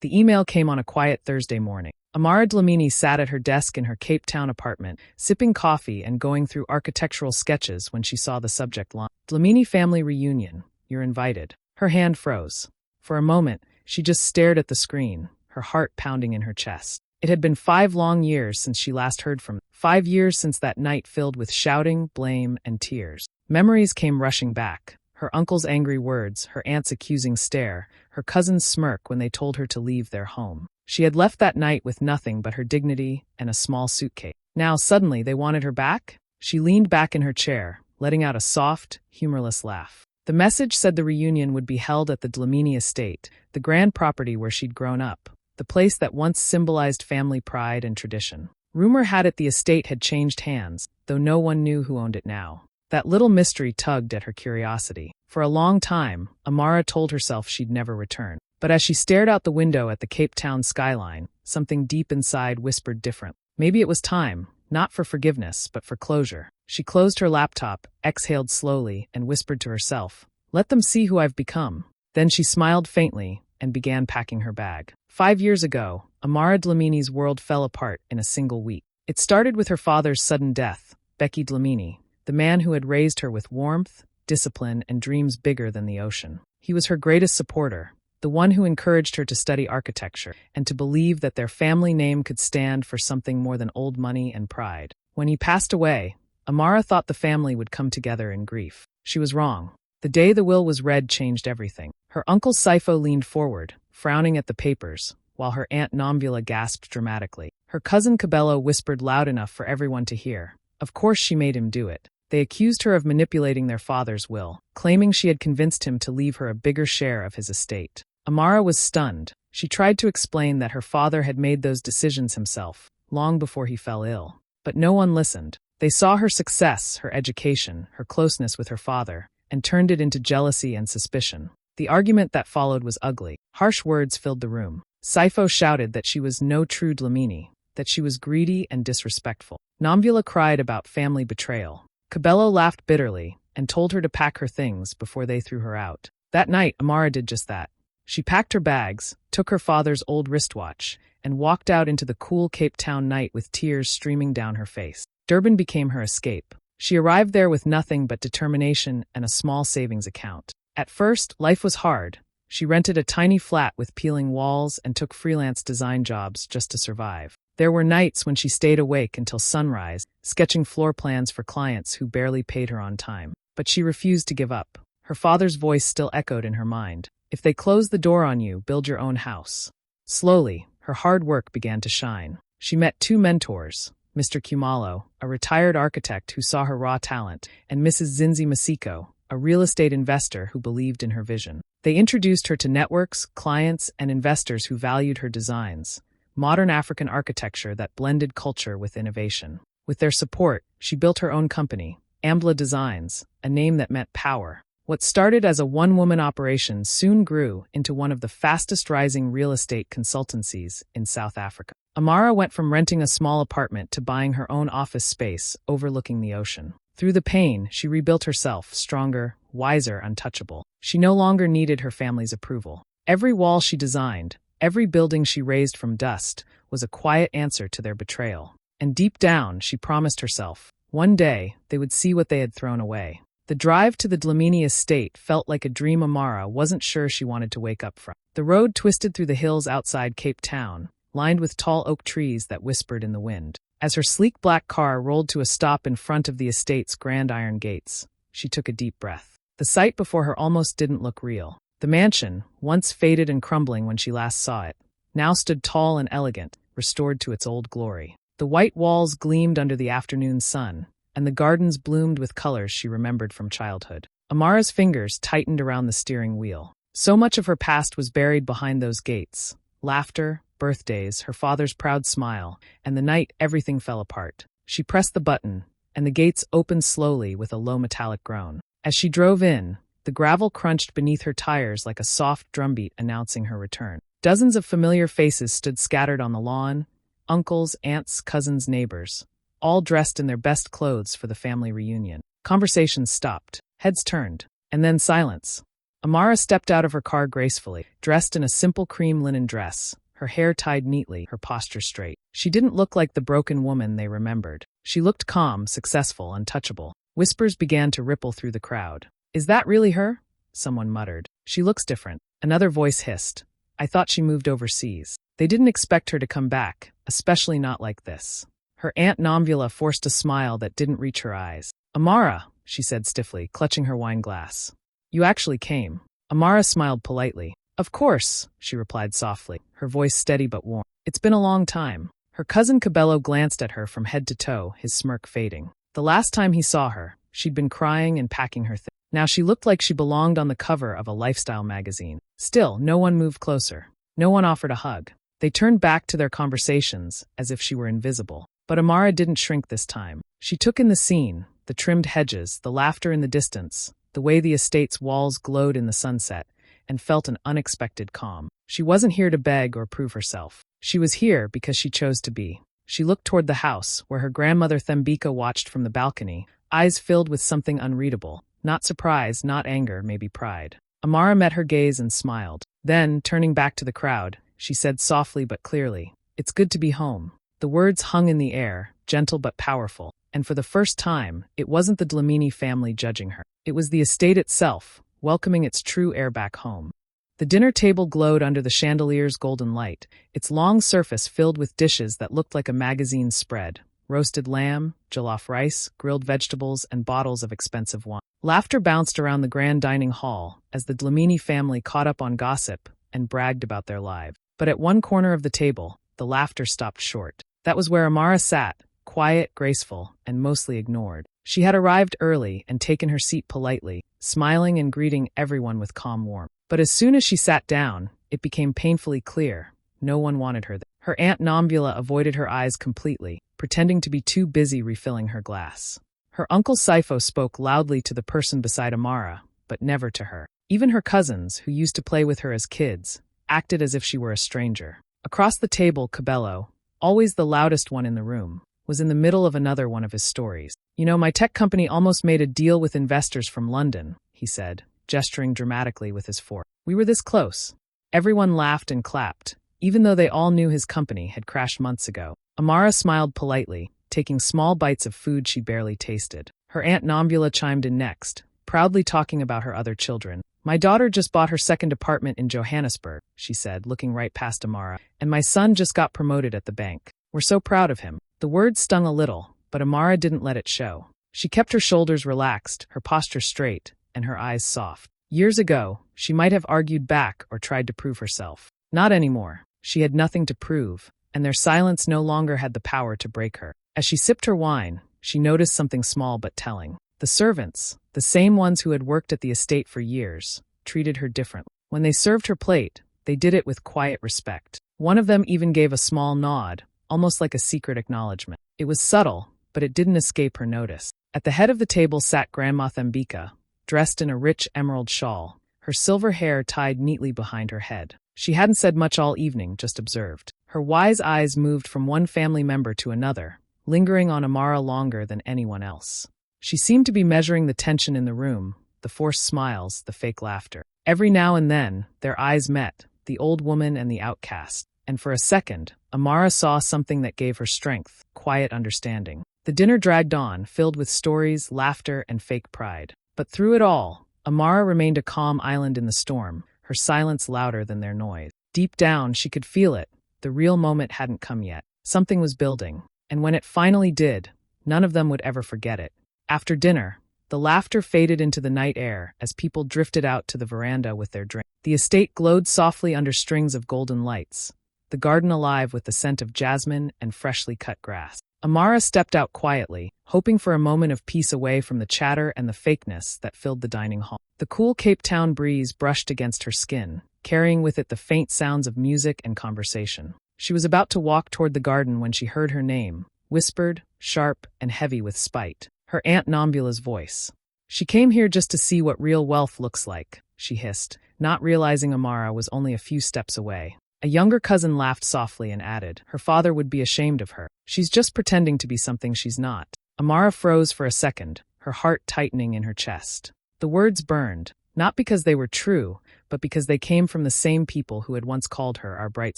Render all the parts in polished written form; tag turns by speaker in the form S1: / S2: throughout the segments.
S1: The email came on a quiet Thursday morning. Amara Dlamini sat at her desk in her Cape Town apartment, sipping coffee and going through architectural sketches when she saw the subject line. Dlamini family reunion. You're invited. Her hand froze. For a moment, she just stared at the screen, her heart pounding in her chest. It had been 5 long years since she last heard from them. 5 years since that night filled with shouting, blame, and tears. Memories came rushing back. Her uncle's angry words, her aunt's accusing stare, her cousin's smirk when they told her to leave their home. She had left that night with nothing but her dignity and a small suitcase. Now suddenly they wanted her back? She leaned back in her chair, letting out a soft, humorless laugh. The message said the reunion would be held at the Dlamini estate, the grand property where she'd grown up, the place that once symbolized family pride and tradition. Rumor had it the estate had changed hands, though no one knew who owned it now. That little mystery tugged at her curiosity. For a long time, Amara told herself she'd never return. But as she stared out the window at the Cape Town skyline, something deep inside whispered different. Maybe it was time, not for forgiveness, but for closure. She closed her laptop, exhaled slowly, and whispered to herself, "Let them see who I've become." Then she smiled faintly and began packing her bag. 5 years ago, Amara Dlamini's world fell apart in a single week. It started with her father's sudden death, Becky Dlamini, the man who had raised her with warmth, discipline, and dreams bigger than the ocean. He was her greatest supporter, the one who encouraged her to study architecture and to believe that their family name could stand for something more than old money and pride. When he passed away, Amara thought the family would come together in grief. She was wrong. The day the will was read changed everything. Her uncle Saifo leaned forward, frowning at the papers, while her aunt Nomvula gasped dramatically. Her cousin Cabello whispered loud enough for everyone to hear. Of course she made him do it. They accused her of manipulating their father's will, claiming she had convinced him to leave her a bigger share of his estate. Amara was stunned. She tried to explain that her father had made those decisions himself, long before he fell ill. But no one listened. They saw her success, her education, her closeness with her father, and turned it into jealousy and suspicion. The argument that followed was ugly. Harsh words filled the room. Saifo shouted that she was no true Dlamini, that she was greedy and disrespectful. Nomvula cried about family betrayal. Cabello laughed bitterly and told her to pack her things before they threw her out. That night, Amara did just that. She packed her bags, took her father's old wristwatch, and walked out into the cool Cape Town night with tears streaming down her face. Durban became her escape. She arrived there with nothing but determination and a small savings account. At first, life was hard. She rented a tiny flat with peeling walls and took freelance design jobs just to survive. There were nights when she stayed awake until sunrise, sketching floor plans for clients who barely paid her on time. But she refused to give up. Her father's voice still echoed in her mind. If they close the door on you, build your own house. Slowly, her hard work began to shine. She met 2 mentors, Mr. Kumalo, a retired architect who saw her raw talent, and Mrs. Zinzi Masiko, a real estate investor who believed in her vision. They introduced her to networks, clients, and investors who valued her designs. Modern African architecture that blended culture with innovation. With their support, she built her own company, Ambla Designs, a name that meant power. What started as a one-woman operation soon grew into one of the fastest-rising real estate consultancies in South Africa. Amara went from renting a small apartment to buying her own office space overlooking the ocean. Through the pain, she rebuilt herself, stronger, wiser, untouchable. She no longer needed her family's approval. Every wall she designed, every building she raised from dust, was a quiet answer to their betrayal. And deep down, she promised herself, one day, they would see what they had thrown away. The drive to the Dlamini estate felt like a dream Amara wasn't sure she wanted to wake up from. The road twisted through the hills outside Cape Town, lined with tall oak trees that whispered in the wind. As her sleek black car rolled to a stop in front of the estate's grand iron gates, she took a deep breath. The sight before her almost didn't look real. The mansion, once faded and crumbling when she last saw it, now stood tall and elegant, restored to its old glory. The white walls gleamed under the afternoon sun, and the gardens bloomed with colors she remembered from childhood. Amara's fingers tightened around the steering wheel. So much of her past was buried behind those gates. Laughter, birthdays, her father's proud smile, and the night everything fell apart. She pressed the button, and the gates opened slowly with a low metallic groan. As she drove in, the gravel crunched beneath her tires like a soft drumbeat announcing her return. Dozens of familiar faces stood scattered on the lawn, uncles, aunts, cousins, neighbors, all dressed in their best clothes for the family reunion. Conversations stopped, heads turned, and then silence. Amara stepped out of her car gracefully, dressed in a simple cream linen dress, her hair tied neatly, her posture straight. She didn't look like the broken woman they remembered. She looked calm, successful, untouchable. Whispers began to ripple through the crowd. "Is that really her?" Someone muttered. "She looks different." Another voice hissed. "I thought she moved overseas." They didn't expect her to come back, especially not like this. Her Aunt Nomvula forced a smile that didn't reach her eyes. "Amara," she said stiffly, clutching her wine glass. "You actually came." Amara smiled politely. "Of course," she replied softly, her voice steady but warm. "It's been a long time." Her cousin Cabello glanced at her from head to toe, his smirk fading. The last time he saw her, she'd been crying and packing her things. Now she looked like she belonged on the cover of a lifestyle magazine. Still, no one moved closer. No one offered a hug. They turned back to their conversations, as if she were invisible. But Amara didn't shrink this time. She took in the scene, the trimmed hedges, the laughter in the distance, the way the estate's walls glowed in the sunset, and felt an unexpected calm. She wasn't here to beg or prove herself. She was here because she chose to be. She looked toward the house, where her grandmother Thembika watched from the balcony, eyes filled with something unreadable. Not surprise, not anger, maybe pride. Amara met her gaze and smiled. Then, turning back to the crowd, she said softly but clearly, "It's good to be home." The words hung in the air, gentle but powerful, and for the first time, it wasn't the Dlamini family judging her. It was the estate itself, welcoming its true heir back home. The dinner table glowed under the chandelier's golden light, its long surface filled with dishes that looked like a magazine spread. Roasted lamb, jollof rice, grilled vegetables, and bottles of expensive wine. Laughter bounced around the grand dining hall as the Dlamini family caught up on gossip and bragged about their lives. But at one corner of the table, the laughter stopped short. That was where Amara sat, quiet, graceful, and mostly ignored. She had arrived early and taken her seat politely, smiling and greeting everyone with calm warmth. But as soon as she sat down, it became painfully clear. No one wanted her there. Her Aunt Nomvula avoided her eyes completely, pretending to be too busy refilling her glass. Her Uncle Sifo spoke loudly to the person beside Amara, but never to her. Even her cousins, who used to play with her as kids, acted as if she were a stranger. Across the table, Cabello, always the loudest one in the room, was in the middle of another one of his stories. "You know, my tech company almost made a deal with investors from London," he said, gesturing dramatically with his fork. "We were this close." Everyone laughed and clapped, even though they all knew his company had crashed months ago. Amara smiled politely, taking small bites of food she barely tasted. Her Aunt Nomvula chimed in next, proudly talking about her other children. "My daughter just bought her second apartment in Johannesburg," she said, looking right past Amara, "and my son just got promoted at the bank. We're so proud of him." The words stung a little, but Amara didn't let it show. She kept her shoulders relaxed, her posture straight, and her eyes soft. Years ago, she might have argued back or tried to prove herself. Not anymore. She had nothing to prove, and their silence no longer had the power to break her. As she sipped her wine, she noticed something small but telling. The servants, the same ones who had worked at the estate for years, treated her differently. When they served her plate, they did it with quiet respect. One of them even gave a small nod, almost like a secret acknowledgement. It was subtle, but it didn't escape her notice. At the head of the table sat Grandma Thembika, dressed in a rich emerald shawl, her silver hair tied neatly behind her head. She hadn't said much all evening, just observed. Her wise eyes moved from one family member to another, lingering on Amara longer than anyone else. She seemed to be measuring the tension in the room, the forced smiles, the fake laughter. Every now and then, their eyes met, the old woman and the outcast, and for a second, Amara saw something that gave her strength, quiet understanding. The dinner dragged on, filled with stories, laughter, and fake pride. But through it all, Amara remained a calm island in the storm, her silence louder than their noise. Deep down, she could feel it. The real moment hadn't come yet. Something was building, and when it finally did, none of them would ever forget it. After dinner, the laughter faded into the night air as people drifted out to the veranda with their drink. The estate glowed softly under strings of golden lights, the garden alive with the scent of jasmine and freshly cut grass. Amara stepped out quietly, hoping for a moment of peace away from the chatter and the fakeness that filled the dining hall. The cool Cape Town breeze brushed against her skin, carrying with it the faint sounds of music and conversation. She was about to walk toward the garden when she heard her name, whispered, sharp and heavy with spite. Her Aunt Nomvula's voice. "She came here just to see what real wealth looks like," she hissed, not realizing Amara was only a few steps away. A younger cousin laughed softly and added, "Her father would be ashamed of her. She's just pretending to be something she's not." Amara froze for a second, her heart tightening in her chest. The words burned, not because they were true, but because they came from the same people who had once called her our bright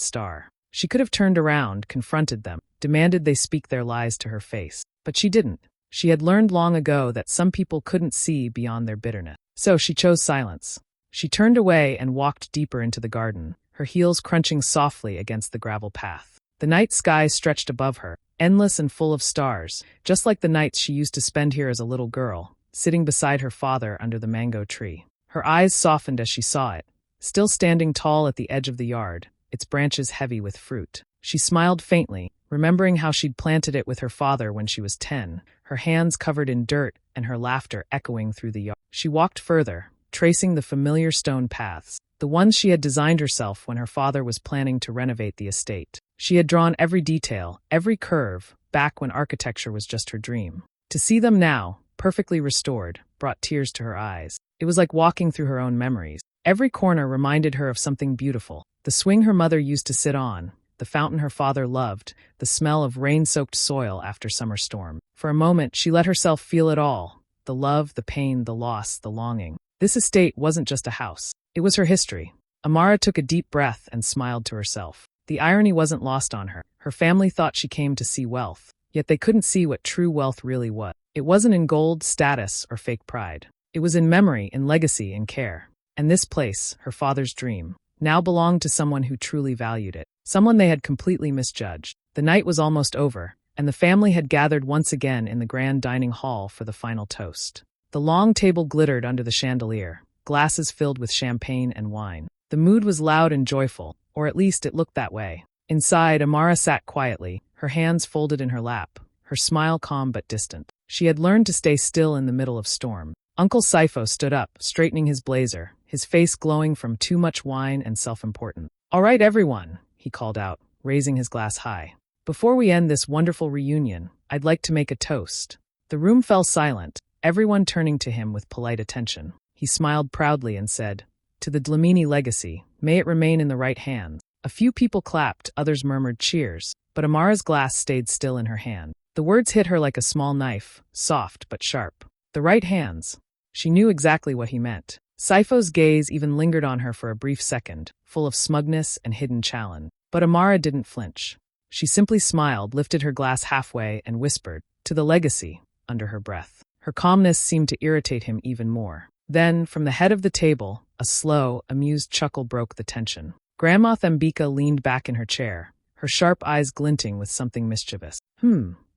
S1: star. She could have turned around, confronted them, demanded they speak their lies to her face. But she didn't. She had learned long ago that some people couldn't see beyond their bitterness. So she chose silence. She turned away and walked deeper into the garden, her heels crunching softly against the gravel path. The night sky stretched above her, endless and full of stars, just like the nights she used to spend here as a little girl, sitting beside her father under the mango tree. Her eyes softened as she saw it, still standing tall at the edge of the yard, its branches heavy with fruit. She smiled faintly, remembering how she'd planted it with her father when she was 10, her hands covered in dirt and her laughter echoing through the yard. She walked further, tracing the familiar stone paths, the ones she had designed herself when her father was planning to renovate the estate. She had drawn every detail, every curve, back when architecture was just her dream. To see them now, perfectly restored, brought tears to her eyes. It was like walking through her own memories. Every corner reminded her of something beautiful. The swing her mother used to sit on, the fountain her father loved, the smell of rain-soaked soil after summer storm. For a moment, she let herself feel it all. The love, the pain, the loss, the longing. This estate wasn't just a house. It was her history. Amara took a deep breath and smiled to herself. The irony wasn't lost on her. Her family thought she came to see wealth, yet they couldn't see what true wealth really was. It wasn't in gold, status, or fake pride. It was in memory, in legacy, in care. And this place, her father's dream, now belonged to someone who truly valued it, someone they had completely misjudged. The night was almost over, and the family had gathered once again in the grand dining hall for the final toast. The long table glittered under the chandelier, glasses filled with champagne and wine. The mood was loud and joyful, or at least it looked that way. Inside, Amara sat quietly, her hands folded in her lap, her smile calm but distant. She had learned to stay still in the middle of storm. Uncle Sifo stood up, straightening his blazer, his face glowing from too much wine and self-importance. "All right, everyone," he called out, raising his glass high. "Before we end this wonderful reunion, I'd like to make a toast." The room fell silent, everyone turning to him with polite attention. He smiled proudly and said, "To the Dlamini legacy, may it remain in the right hands." A few people clapped, others murmured cheers, but Amara's glass stayed still in her hand. The words hit her like a small knife, soft but sharp. The right hands. She knew exactly what he meant. Sifo's gaze even lingered on her for a brief second, full of smugness and hidden challenge. But Amara didn't flinch. She simply smiled, lifted her glass halfway, and whispered, "To the legacy," under her breath. Her calmness seemed to irritate him even more. Then, from the head of the table, a slow, amused chuckle broke the tension. Grandma Thembika leaned back in her chair, her sharp eyes glinting with something mischievous.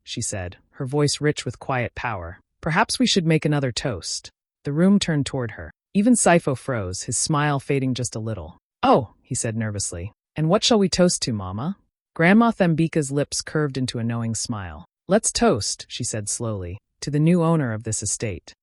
S1: She said, her voice rich with quiet power. "Perhaps we should make another toast." The room turned toward her. Even Sifo froze, his smile fading just a little. "Oh," he said nervously. "And what shall we toast to, Mama?" Grandma Thembika's lips curved into a knowing smile. "Let's toast," she said slowly, "to the new owner of this estate."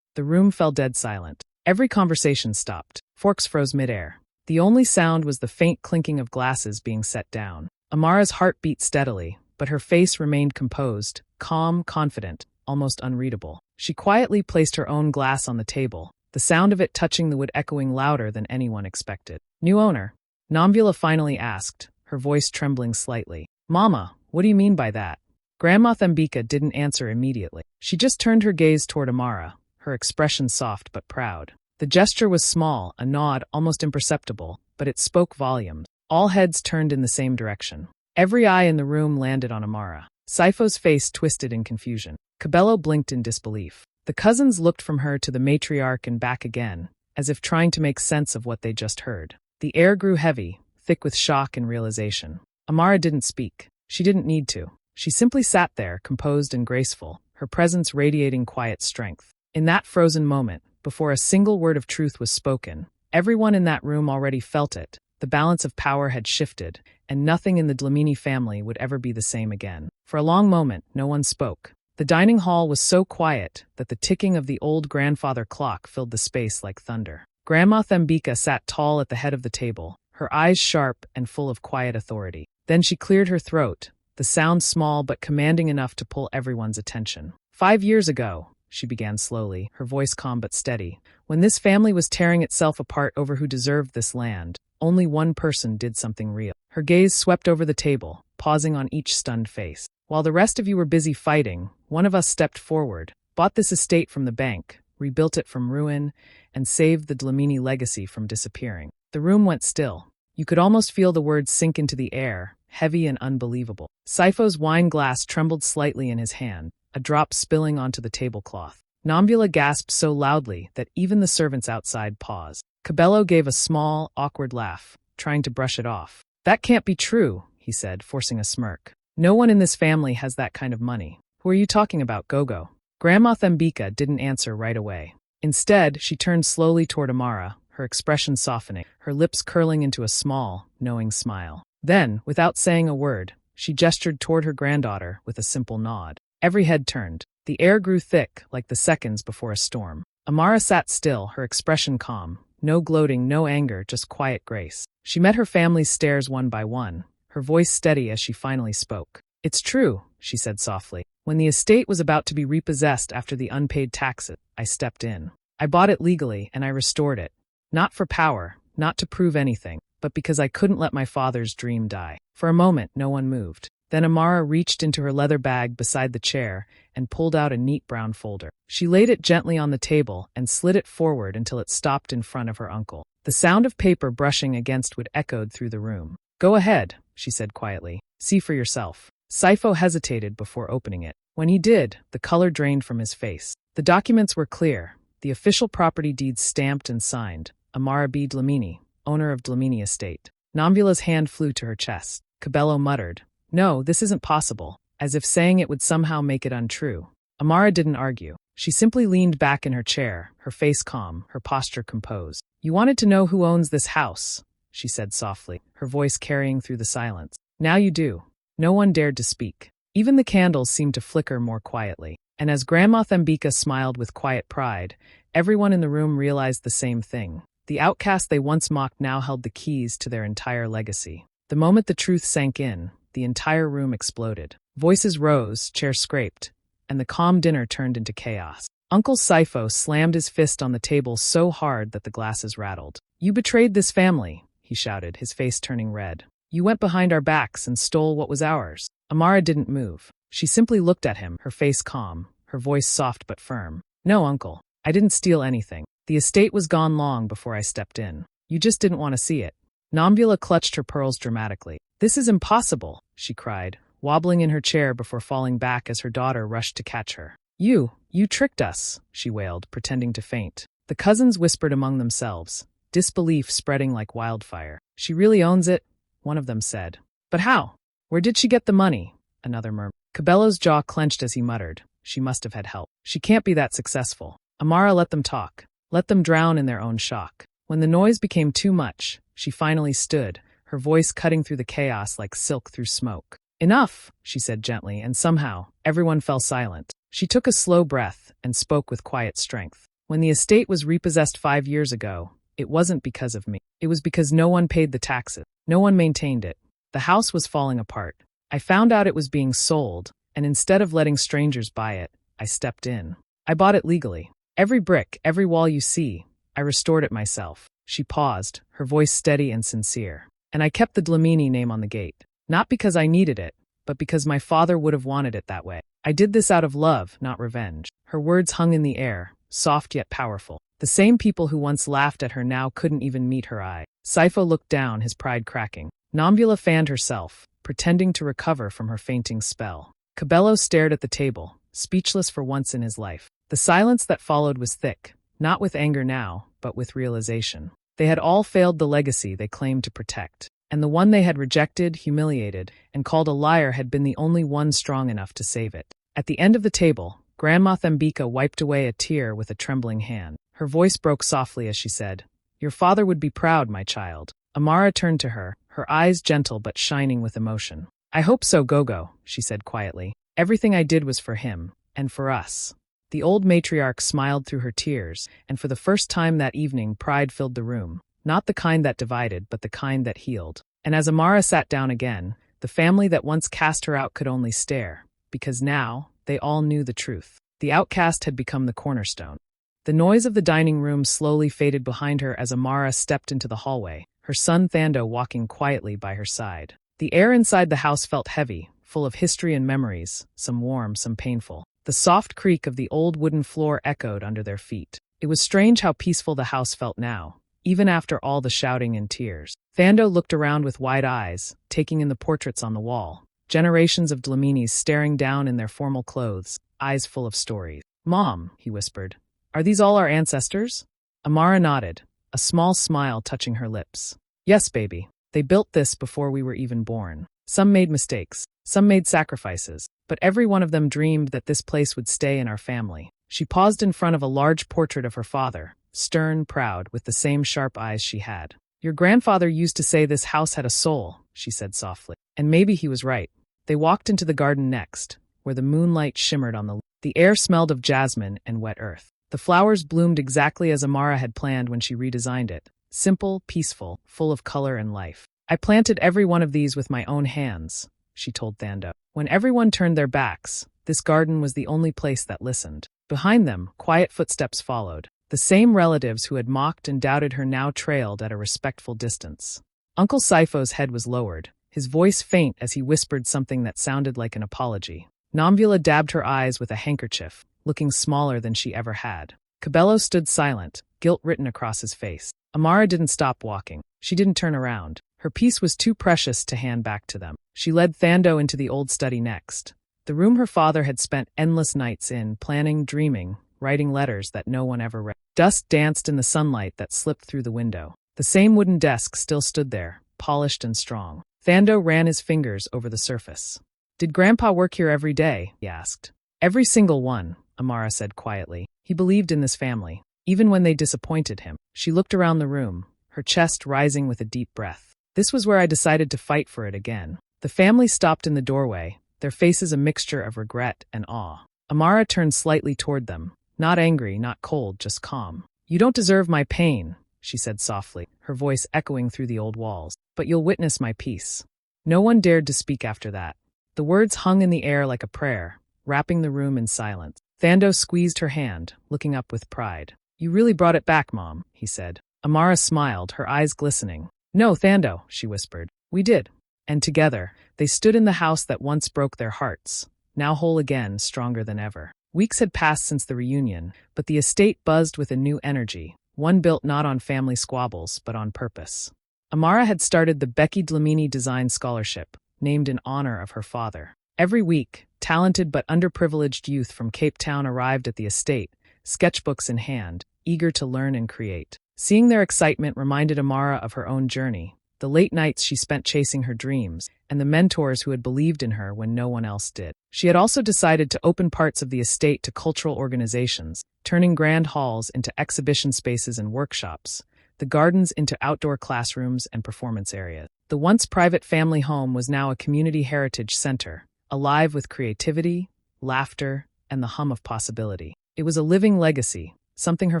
S1: The room fell dead silent. Every conversation stopped. Forks froze midair. The only sound was the faint clinking of glasses being set down. Amara's heart beat steadily, but her face remained composed, calm, confident, almost unreadable. She quietly placed her own glass on the table, the sound of it touching the wood echoing louder than anyone expected. "New owner?" Namvula finally asked, her voice trembling slightly. "Mama, what do you mean by that?" Grandma Thembika didn't answer immediately. She just turned her gaze toward Amara, her expression soft but proud. The gesture was small, a nod almost imperceptible, but it spoke volumes. All heads turned in the same direction. Every eye in the room landed on Amara. Sifo's face twisted in confusion. Cabello blinked in disbelief. The cousins looked from her to the matriarch and back again, as if trying to make sense of what they just heard. The air grew heavy, thick with shock and realization. Amara didn't speak. She didn't need to. She simply sat there, composed and graceful, her presence radiating quiet strength. In that frozen moment, before a single word of truth was spoken, everyone in that room already felt it. The balance of power had shifted, and nothing in the Dlamini family would ever be the same again. For a long moment, no one spoke. The dining hall was so quiet that the ticking of the old grandfather clock filled the space like thunder. Grandma Thembika sat tall at the head of the table, her eyes sharp and full of quiet authority. Then she cleared her throat, the sound small but commanding enough to pull everyone's attention. 5 years ago, she began slowly, her voice calm but steady, when this family was tearing itself apart over who deserved this land, only one person did something real. Her gaze swept over the table, pausing on each stunned face. "While the rest of you were busy fighting, one of us stepped forward, bought this estate from the bank, rebuilt it from ruin, and saved the Dlamini legacy from disappearing. The room went still. You could almost feel the words sink into the air, heavy and unbelievable. Sipho's wine glass trembled slightly in his hand, a drop spilling onto the tablecloth. Nombula gasped so loudly that even the servants outside paused. Cabello gave a small, awkward laugh, trying to brush it off. "That can't be true," he said, forcing a smirk. "No one in this family has that kind of money. Who are you talking about, Gogo?" Grandma Thembika didn't answer right away. Instead, she turned slowly toward Amara, her expression softening, her lips curling into a small, knowing smile. Then, without saying a word, she gestured toward her granddaughter with a simple nod. Every head turned. The air grew thick, like the seconds before a storm. Amara sat still, her expression calm. No gloating, no anger, just quiet grace. She met her family's stares one by one, her voice steady as she finally spoke. "It's true," she said softly. "When the estate was about to be repossessed after the unpaid taxes, I stepped in. I bought it legally, and I restored it. Not for power, not to prove anything, but because I couldn't let my father's dream die." For a moment, no one moved. Then Amara reached into her leather bag beside the chair and pulled out a neat brown folder. She laid it gently on the table and slid it forward until it stopped in front of her uncle. The sound of paper brushing against wood echoed through the room. "Go ahead," she said quietly. "See for yourself." Sipho hesitated before opening it. When he did, the color drained from his face. The documents were clear. The official property deeds stamped and signed. Amara B. Dlamini, owner of Dlamini Estate. Nombula's hand flew to her chest. Cabello muttered, "No, this isn't possible," as if saying it would somehow make it untrue. Amara didn't argue. She simply leaned back in her chair, her face calm, her posture composed. "You wanted to know who owns this house," she said softly, her voice carrying through the silence. "Now you do." No one dared to speak. Even the candles seemed to flicker more quietly. And as Grandma Thembika smiled with quiet pride, everyone in the room realized the same thing. The outcast they once mocked now held the keys to their entire legacy. The moment the truth sank in, the entire room exploded. Voices rose, chairs scraped, and the calm dinner turned into chaos. Uncle Sipho slammed his fist on the table so hard that the glasses rattled. "You betrayed this family," he shouted, his face turning red. "You went behind our backs and stole what was ours." Amara didn't move. She simply looked at him, her face calm, her voice soft but firm. "No, Uncle. I didn't steal anything. The estate was gone long before I stepped in. You just didn't want to see it." Nombula clutched her pearls dramatically. "This is impossible," she cried, wobbling in her chair before falling back as her daughter rushed to catch her. You tricked us," she wailed, pretending to faint. The cousins whispered among themselves, disbelief spreading like wildfire. "She really owns it?" one of them said. "But how? Where did she get the money?" another murmured. Cabello's jaw clenched as he muttered, "She must have had help. She can't be that successful." Amara let them talk. Let them drown in their own shock. When the noise became too much, she finally stood, her voice cutting through the chaos like silk through smoke. "Enough," she said gently, and somehow, everyone fell silent. She took a slow breath and spoke with quiet strength. "When the estate was repossessed 5 years ago, it wasn't because of me. It was because no one paid the taxes. No one maintained it. The house was falling apart. I found out it was being sold, and instead of letting strangers buy it, I stepped in. I bought it legally. Every brick, every wall you see, I restored it myself." She paused, her voice steady and sincere. "And I kept the Dlamini name on the gate. Not because I needed it, but because my father would have wanted it that way. I did this out of love, not revenge." Her words hung in the air, soft yet powerful. The same people who once laughed at her now couldn't even meet her eye. Sipho looked down, his pride cracking. Nombula fanned herself, pretending to recover from her fainting spell. Cabello stared at the table, speechless for once in his life. The silence that followed was thick, not with anger now, but with realization. They had all failed the legacy they claimed to protect, and the one they had rejected, humiliated, and called a liar had been the only one strong enough to save it. At the end of the table, Grandma Thembika wiped away a tear with a trembling hand. Her voice broke softly as she said, "Your father would be proud, my child." Amara turned to her, her eyes gentle but shining with emotion. "I hope so, Gogo," she said quietly. "Everything I did was for him, and for us." The old matriarch smiled through her tears, and for the first time that evening pride filled the room, not the kind that divided, but the kind that healed. And as Amara sat down again, the family that once cast her out could only stare, because now they all knew the truth. The outcast had become the cornerstone. The noise of the dining room slowly faded behind her as Amara stepped into the hallway, her son Thando walking quietly by her side. The air inside the house felt heavy, full of history and memories, some warm, some painful. The soft creak of the old wooden floor echoed under their feet. It was strange how peaceful the house felt now, even after all the shouting and tears. Thando looked around with wide eyes, taking in the portraits on the wall. Generations of Dlaminis staring down in their formal clothes, eyes full of stories. "Mom," he whispered, "are these all our ancestors?" Amara nodded, a small smile touching her lips. "Yes, baby. They built this before we were even born. Some made mistakes, some made sacrifices, but every one of them dreamed that this place would stay in our family." She paused in front of a large portrait of her father, stern, proud, with the same sharp eyes she had. "Your grandfather used to say this house had a soul," she said softly. And maybe he was right. They walked into the garden next, where the moonlight shimmered on the leaves. The air smelled of jasmine and wet earth. The flowers bloomed exactly as Amara had planned when she redesigned it. Simple, peaceful, full of color and life. "I planted every one of these with my own hands," she told Thando. When everyone turned their backs, this garden was the only place that listened. Behind them, quiet footsteps followed. The same relatives who had mocked and doubted her now trailed at a respectful distance. Uncle Sipho's head was lowered, his voice faint as he whispered something that sounded like an apology. Nomvula dabbed her eyes with a handkerchief, looking smaller than she ever had. Cabello stood silent, guilt written across his face. Amara didn't stop walking. She didn't turn around. Her piece was too precious to hand back to them. She led Thando into the old study next. The room her father had spent endless nights in, planning, dreaming, writing letters that no one ever read. Dust danced in the sunlight that slipped through the window. The same wooden desk still stood there, polished and strong. Thando ran his fingers over the surface. "Did Grandpa work here every day?" he asked. "Every single one," Amara said quietly. "He believed in this family, even when they disappointed him." She looked around the room, her chest rising with a deep breath. "This was where I decided to fight for it again." The family stopped in the doorway, their faces a mixture of regret and awe. Amara turned slightly toward them, not angry, not cold, just calm. "You don't deserve my pain," she said softly, her voice echoing through the old walls, "but you'll witness my peace." No one dared to speak after that. The words hung in the air like a prayer, wrapping the room in silence. Thando squeezed her hand, looking up with pride. "You really brought it back, Mom," he said. Amara smiled, her eyes glistening. "No, Thando," she whispered. "We did." And together, they stood in the house that once broke their hearts, now whole again, stronger than ever. Weeks had passed since the reunion, but the estate buzzed with a new energy, one built not on family squabbles, but on purpose. Amara had started the Becky Dlamini Design Scholarship, named in honor of her father. Every week, talented but underprivileged youth from Cape Town arrived at the estate, sketchbooks in hand, eager to learn and create. Seeing their excitement reminded Amara of her own journey, the late nights she spent chasing her dreams, and the mentors who had believed in her when no one else did. She had also decided to open parts of the estate to cultural organizations, turning grand halls into exhibition spaces and workshops, the gardens into outdoor classrooms and performance areas. The once private family home was now a community heritage center, alive with creativity, laughter, and the hum of possibility. It was a living legacy, something her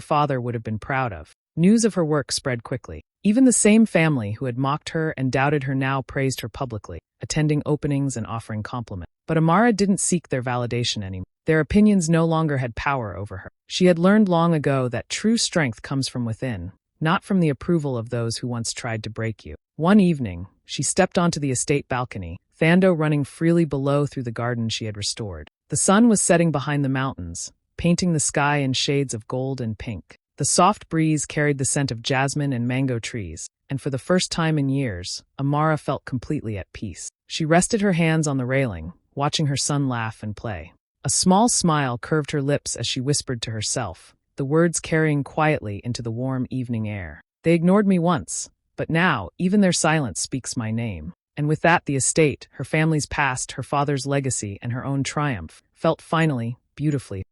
S1: father would have been proud of. News of her work spread quickly. Even the same family who had mocked her and doubted her now praised her publicly, attending openings and offering compliments. But Amara didn't seek their validation anymore. Their opinions no longer had power over her. She had learned long ago that true strength comes from within, not from the approval of those who once tried to break you. One evening, she stepped onto the estate balcony, Thando running freely below through the garden she had restored. The sun was setting behind the mountains, painting the sky in shades of gold and pink. The soft breeze carried the scent of jasmine and mango trees, and for the first time in years, Amara felt completely at peace. She rested her hands on the railing, watching her son laugh and play. A small smile curved her lips as she whispered to herself, the words carrying quietly into the warm evening air. "They ignored me once, but now even their silence speaks my name." And with that, the estate, her family's past, her father's legacy, and her own triumph, felt finally, beautifully